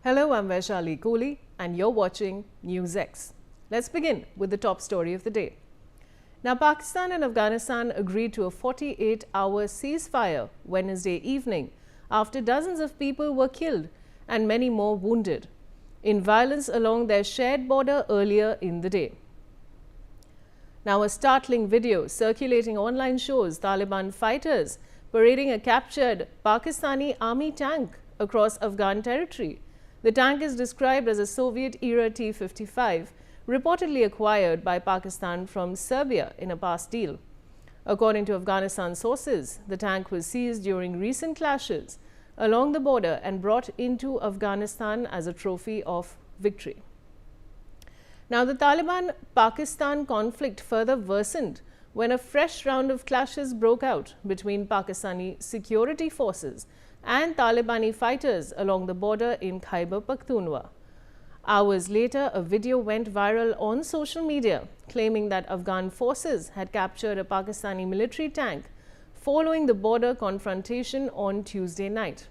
Hello, I'm Vaishali Kohli and you're watching NewsX. Let's begin with the top story of the day. Now, Pakistan and Afghanistan agreed to a 48-hour ceasefire Wednesday evening after dozens of people were killed and many more wounded in violence along their shared border earlier in the day. Now, a startling video circulating online shows Taliban fighters parading a captured Pakistani army tank across Afghan territory. The tank is described as a Soviet-era T-55, reportedly acquired by Pakistan from Serbia in a past deal. According to Afghanistan sources, the tank was seized during recent clashes along the border and brought into Afghanistan as a trophy of victory. Now, the Taliban-Pakistan conflict further worsened when a fresh round of clashes broke out between Pakistani security forces and Talibani fighters along the border in Khyber Pakhtunkhwa. Hours later, a video went viral on social media claiming that Afghan forces had captured a Pakistani military tank following the border confrontation on Tuesday night.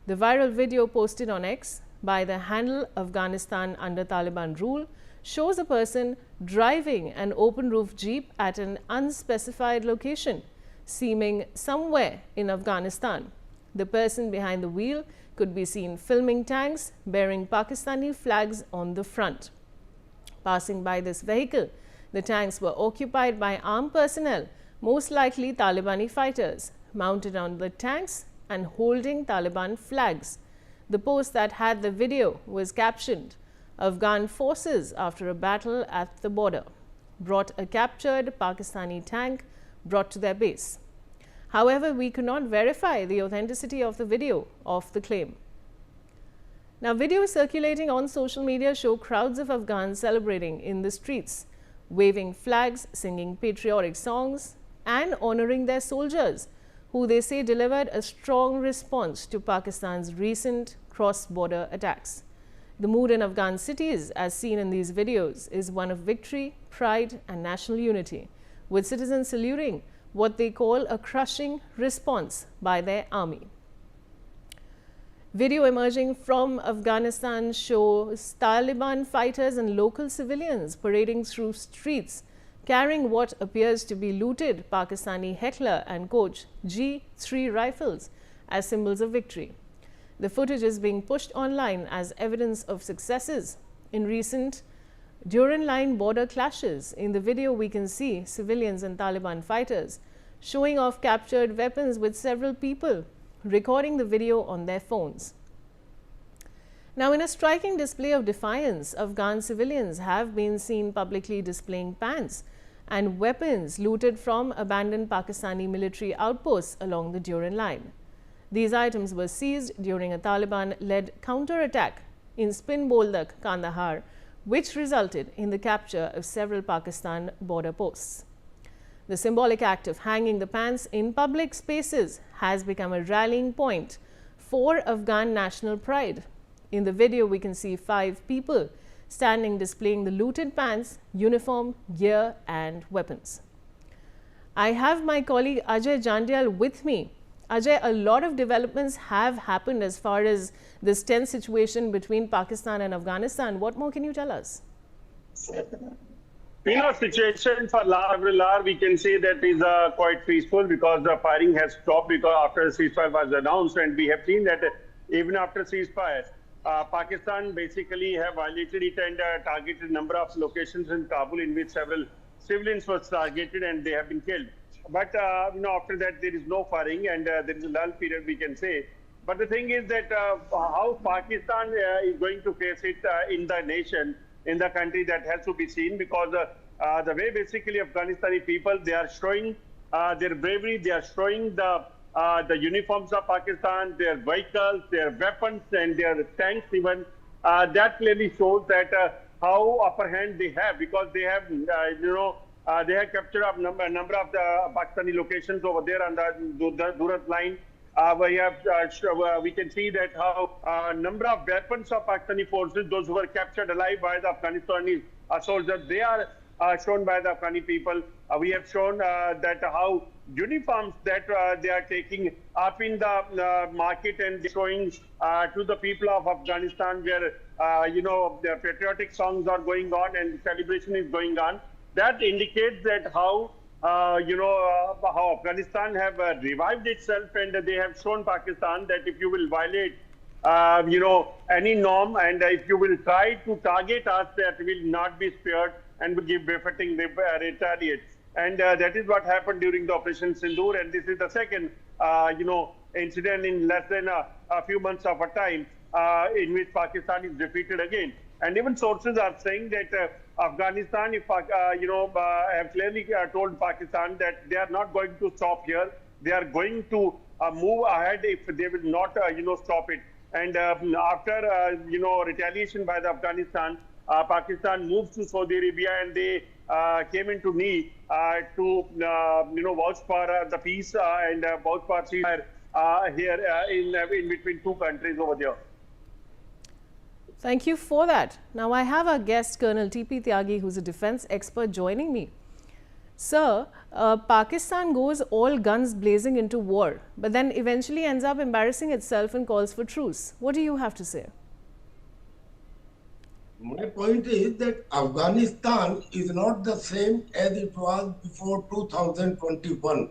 The viral video posted on X by the handle Afghanistan under Taliban rule shows a person driving an open-roof jeep at an unspecified location, seeming somewhere in Afghanistan. The person behind the wheel could be seen filming tanks bearing Pakistani flags on the front. Passing by this vehicle, the tanks were occupied by armed personnel, most likely Talibani fighters, mounted on the tanks and holding Taliban flags. The post that had the video was captioned, "Afghan forces after a battle at the border brought a captured Pakistani tank brought to their base." However, we could not verify the authenticity of the video of the claim. Now, videos circulating on social media show crowds of Afghans celebrating in the streets, waving flags, singing patriotic songs, and honoring their soldiers, who they say delivered a strong response to Pakistan's recent cross-border attacks. The mood in Afghan cities, as seen in these videos, is one of victory, pride, and national unity, with citizens saluting what they call a crushing response by their army. Video emerging from Afghanistan shows Taliban fighters and local civilians parading through streets carrying what appears to be looted Pakistani Heckler and Koch G3 rifles as symbols of victory. The footage is being pushed online as evidence of successes in recent Durand-line border clashes. In the video, we can see civilians and Taliban fighters showing off captured weapons with several people recording the video on their phones. Now, in a striking display of defiance, Afghan civilians have been seen publicly displaying pants and weapons looted from abandoned Pakistani military outposts along the Durand line. These items were seized during a Taliban-led counterattack in Spin Boldak, Kandahar, which resulted in the capture of several Pakistan border posts. The symbolic act of hanging the pants in public spaces has become a rallying point for Afghan national pride. In the video, we can see 5 people standing displaying the looted pants, uniform, gear, and weapons. I have my colleague Ajay Jandial with me. Ajay, a lot of developments have happened as far as this tense situation between Pakistan and Afghanistan. What more can you tell us? Situation for La we can say that is quite peaceful because the firing has stopped because after the ceasefire was announced, and we have seen that even after ceasefire, Pakistan basically have violated it and targeted a number of locations in Kabul in which several civilians were targeted and they have been killed. But after that there is no firing and there is a lull period, we can say. But the thing is that how Pakistan is going to face it in the nation, in the country, that has to be seen, because the way basically Afghanistani people, they are showing their bravery, they are showing the uniforms of Pakistan, their vehicles, their weapons, and their tanks even. That clearly shows that how upper hand they have, because they have they have captured a number of the Pakistani locations over there on the Durand line. We can see that how a number of weapons of Pakistani forces, those who were captured alive by the Afghanistani soldiers, they are shown by the Afghani people. We have shown that how uniforms that they are taking up in the market and showing to the people of Afghanistan, where the patriotic songs are going on and celebration is going on. That indicates that how Afghanistan have revived itself, and they have shown Pakistan that if you will violate any norm, and if you will try to target us, that will not be spared and will give befitting retaliate. And that is what happened during the Operation Sindoor. And this is the second, incident in less than a few months of a time in which Pakistan is defeated again. And even sources are saying that Afghanistan, have clearly told Pakistan that they are not going to stop here. They are going to move ahead if they will not, stop it. And after, retaliation by the Afghanistan, Pakistan moved to Saudi Arabia, and they came into knee to, vouch for the peace and vouch for ceasefire here in between two countries over there. Thank you for that. Now I have our guest, Colonel T.P. Tyagi, who's a defense expert, joining me. Sir, Pakistan goes all guns blazing into war, but then eventually ends up embarrassing itself and calls for truce. What do you have to say? My point is that Afghanistan is not the same as it was before 2021.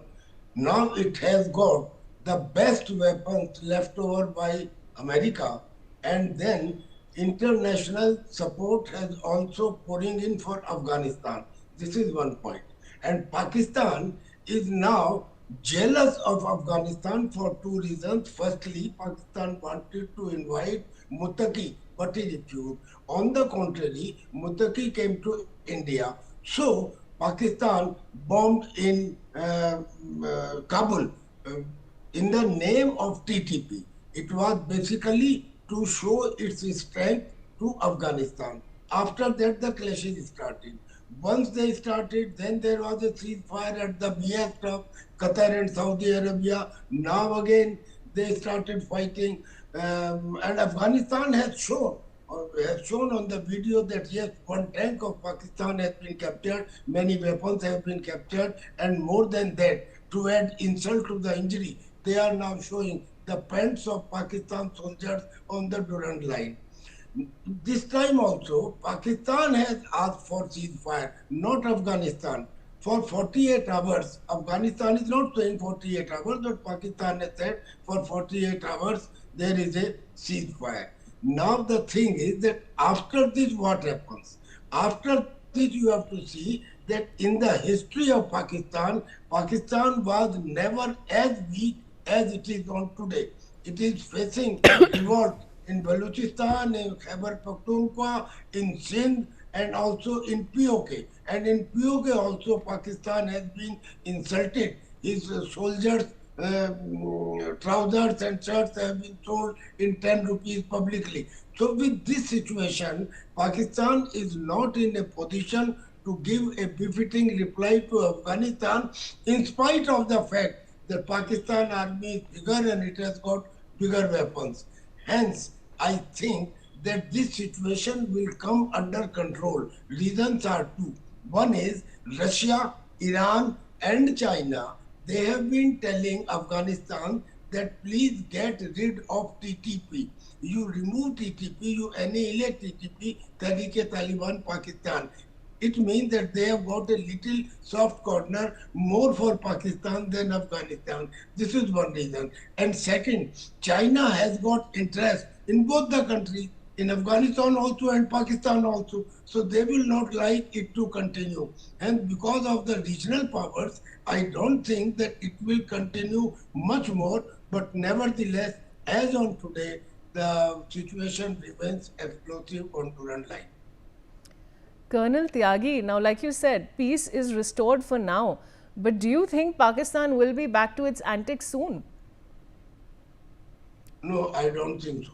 Now it has got the best weapons left over by America, and then international support has also pouring in for Afghanistan. This is one point. And Pakistan is now jealous of Afghanistan for two reasons. Firstly, Pakistan wanted to invite Muttaqi, but he refused. On the contrary, Muttaqi came to India. So Pakistan bombed in Kabul in the name of TTP. It was basically to show its strength to Afghanistan. After that, the clashes started. Once they started, then there was a ceasefire at the behest of Qatar and Saudi Arabia. Now again, they started fighting. And Afghanistan has shown on the video that yes, one tank of Pakistan has been captured, many weapons have been captured, and more than that, to add insult to the injury, they are now showing the pants of Pakistan soldiers on the Durand line. This time also, Pakistan has asked for ceasefire, not Afghanistan. For 48 hours, Afghanistan is not saying 48 hours, but Pakistan has said for 48 hours there is a ceasefire. Now the thing is that after this, what happens? After this, you have to see that in the history of Pakistan, Pakistan was never as weak as it is on today. It is facing revolt in Balochistan, in Khyber Pakhtunkhwa, in Sindh, and also in POK. And in POK also Pakistan has been insulted. His soldiers' trousers and shirts have been sold in 10 rupees publicly. So with this situation, Pakistan is not in a position to give a befitting reply to Afghanistan, in spite of the fact the Pakistan army is bigger and it has got bigger weapons. Hence, I think that this situation will come under control. Reasons are two. One is Russia, Iran, and China. They have been telling Afghanistan that please get rid of TTP. You remove TTP, you annihilate TTP, Taliban Pakistan. It means that they have got a little soft corner more for Pakistan than Afghanistan. This is one reason. And second, China has got interest in both the countries, in Afghanistan also and Pakistan also. So they will not like it to continue. And because of the regional powers, I don't think that it will continue much more. But nevertheless, as on today, the situation remains explosive on Durand line. Colonel Tyagi, now like you said, peace is restored for now. But do you think Pakistan will be back to its antics soon? No, I don't think so.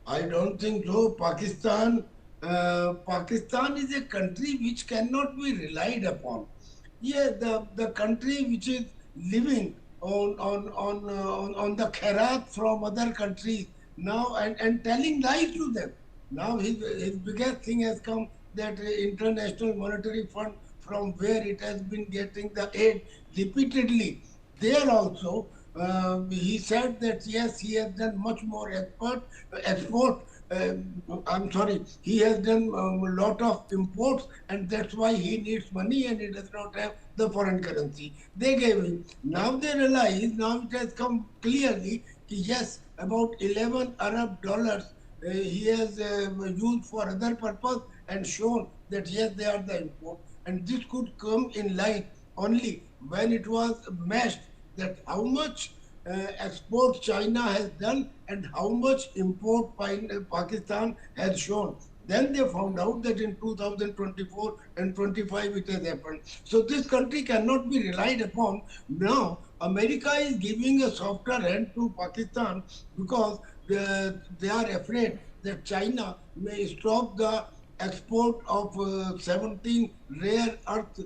I don't think so. Pakistan is a country which cannot be relied upon. Yeah, the country which is living on the khairat from other countries now and telling lies to them. Now his biggest thing has come, that International Monetary Fund, from where it has been getting the aid repeatedly. There also, he said that yes, he has done much more export. I'm sorry, he has done a lot of imports, and that's why he needs money and he does not have the foreign currency. They gave him. Now they realize, now it has come clearly, yes, about 11 Arab dollars he has used for other purpose and shown that yes, they are the import. And this could come in light only when it was matched that how much export China has done and how much import Pakistan has shown. Then they found out that in 2024 and 25 it has happened. So this country cannot be relied upon. Now America is giving a softer hand to Pakistan because they are afraid that China may stop the export of 17 rare earth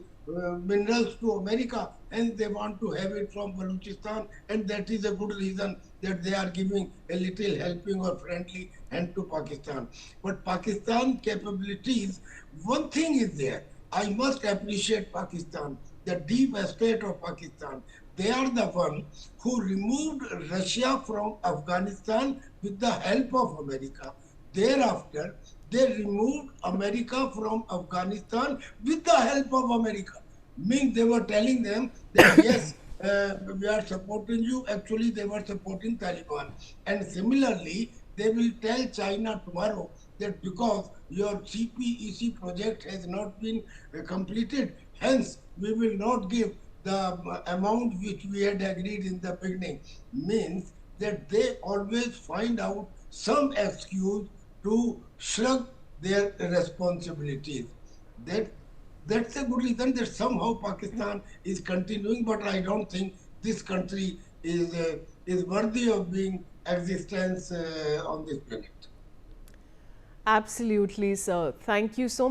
minerals to America, and they want to have it from Balochistan, and that is a good reason that they are giving a little helping or friendly hand to Pakistan. But Pakistan capabilities, one thing is there. I must appreciate Pakistan, the deep state of Pakistan. They are the one who removed Russia from Afghanistan with the help of America. Thereafter, they removed America from Afghanistan with the help of America. Means they were telling them that yes, we are supporting you. Actually, they were supporting Taliban. And similarly, they will tell China tomorrow that because your CPEC project has not been completed, hence we will not give the amount which we had agreed in the beginning. Means that they always find out some excuse to shrug their responsibilities. That that's a good reason that somehow Pakistan is continuing, but I don't think this country is worthy of being existence on this planet. Absolutely, sir. Thank you so much.